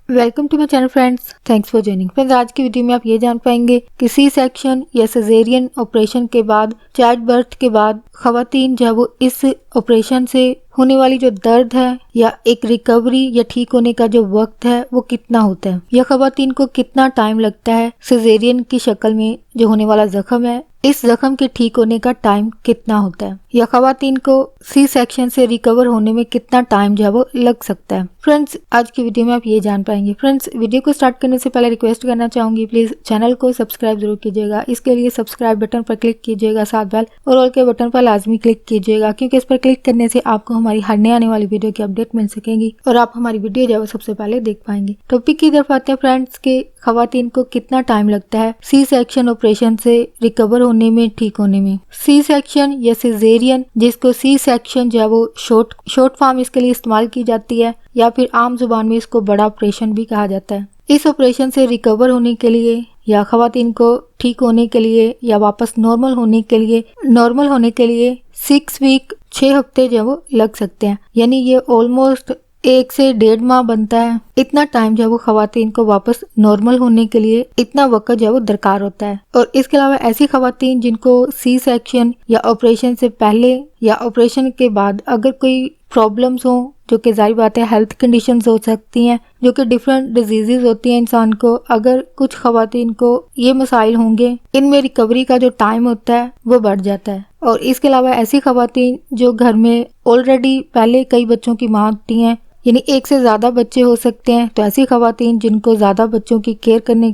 Welcome to my channel friends, thanks for joining. Friends, आज की video में आप ये जान पाएंगे कि सी सेक्शन या सिजेरियन ऑपरेशन के बाद, चाइल्ड बर्थ के बाद खवातीन जो है वो इस ऑपरेशन से होने वाली जो दर्द है या एक रिकवरी या ठीक होने का जो वक्त है वो कितना होता है, या खवातीन को कितना टाइम लगता है सिजेरियन की शक्ल में जो होने वाला जख्म है, इस जख्म के ठीक होने का टाइम कितना होता है, या खवातीन को सी सेक्शन से रिकवर होने में कितना टाइम जो है वो लग सकता है। फ्रेंड्स, आज की वीडियो में आप ये जान पाएंगे। फ्रेंड्स, वीडियो को स्टार्ट करने से पहले रिक्वेस्ट करना चाहूंगी, प्लीज चैनल को सब्सक्राइब जरूर कीजिएगा। इसके लिए सब्सक्राइब बटन पर क्लिक कीजिएगा, साथ बेल और ऑल के बटन पर लाजमी क्लिक कीजिएगा, क्योंकि इस पर क्लिक करने से आपको हमारी हर नए आने वाली वीडियो की अपडेट मिल सकेगी और आप हमारी वीडियो जो है सबसे पहले देख पाएंगे। टॉपिक की तरफ आते हैं फ्रेंड्स के खवातीन को कितना टाइम लगता है सी सेक्शन ऑपरेशन से रिकवर होने में, ठीक होने में। सी सेक्शन या सिजेरियन, जिसको सी सेक्शन जो है वो शॉर्ट फॉर्म इसके लिए इस्तेमाल की जाती है, या फिर आम जुबान में इसको बड़ा ऑपरेशन भी कहा जाता है। इस ऑपरेशन से रिकवर होने के लिए या खवातीन को ठीक होने के लिए या वापस नॉर्मल होने के लिए 6 वीक 6 हफ्ते जो है वो लग सकते हैं, यानी ये ऑलमोस्ट 1 से 1.5 माह बनता है। इतना टाइम जो है वो खवातीन को वापस नॉर्मल होने के लिए इतना वक्त जो है वो दरकार होता है। और इसके अलावा ऐसी खवातीन जिनको सी सेक्शन या ऑपरेशन से पहले या ऑपरेशन के बाद अगर कोई प्रॉब्लम्स हो, जो कि जाहिर बात है हेल्थ कंडीशंस हो सकती हैं, जो कि डिफरेंट डिजीजेस होती हैं इंसान को, अगर कुछ खवातीन को ये मसाइल होंगे, इनमें रिकवरी का जो टाइम होता है वो बढ़ जाता है। और इसके अलावा ऐसी खवातीन जो घर में ऑलरेडी पहले कई बच्चों की माँ होती हैं, यानी 1 से ज्यादा बच्चे हो सकते हैं, तो ऐसी खवातीन जिनको ज्यादा बच्चों की केयर करने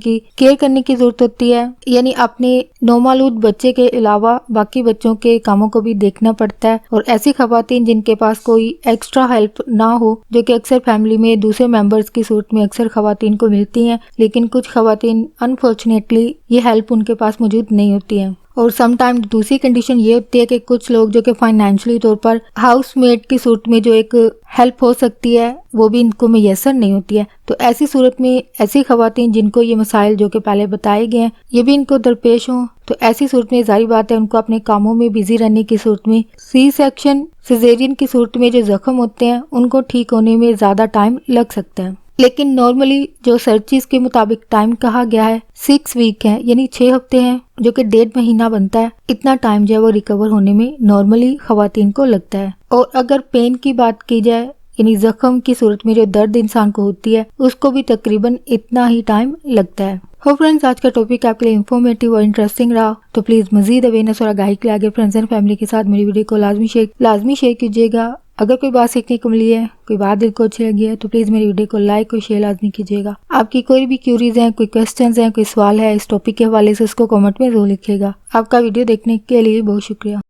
की जरूरत होती है, यानी अपने नौमालूद बच्चे के अलावा बाकी बच्चों के कामों को भी देखना पड़ता है। और ऐसी खवातीन जिनके पास कोई एक्स्ट्रा हेल्प ना हो, जो कि अक्सर फैमिली में दूसरे मेंबर्स की सूरत में अक्सर खवातीन को मिलती हैं, लेकिन कुछ खवातीन अनफॉर्चुनेटली ये हेल्प उनके पास मौजूद नहीं होती है। और समटाइम दूसरी कंडीशन ये होती है कि कुछ लोग जो कि फाइनेंशियली तौर पर हाउसमेट की सूरत में जो एक हेल्प हो सकती है वो भी इनको मैसर नहीं होती है। तो ऐसी सूरत में ऐसी खवातीन जिनको ये मसाइल जो कि पहले बताए गए हैं ये भी इनको दरपेश हों, तो ऐसी सूरत में जाहिर बात है उनको अपने कामों में बिजी रहने की सूरत में सी सेक्शन सिजेरियन की सूरत में जो जख्म होते हैं उनको ठीक होने में ज्यादा टाइम लग सकता है। लेकिन नॉर्मली जो सर्चिस के मुताबिक टाइम कहा गया है 6 वीक है, यानी 6 हफ्ते हैं, जो कि 1.5 महीना बनता है। इतना टाइम जो है वो रिकवर होने में नॉर्मली खवातीन को लगता है। और अगर पेन की बात की जाए, यानी जख्म की सूरत में जो दर्द इंसान को होती है, उसको भी तकरीबन इतना ही टाइम लगता है। हो फ्रेंड्स, आज का टॉपिक आपके लिए इन्फॉर्मेटिव और इंटरेस्टिंग रहा, तो प्लीज मजीद अवेयरनेस और आगाही के लिए आगे फ्रेंड्स एंड फैमिली के साथ मेरी वीडियो को लाजमी शेयर कीजिएगा। अगर कोई बात सीखने को मिली है, कोई बात दिल को अच्छी लगी है, तो प्लीज मेरी वीडियो को लाइक और शेयर लाजमी कीजिएगा। आपकी कोई भी क्यूरीज हैं, कोई क्वेश्चंस हैं, कोई सवाल है इस टॉपिक के हवाले से, उसको कमेंट में जरूर लिखिएगा। आपका वीडियो देखने के लिए बहुत शुक्रिया।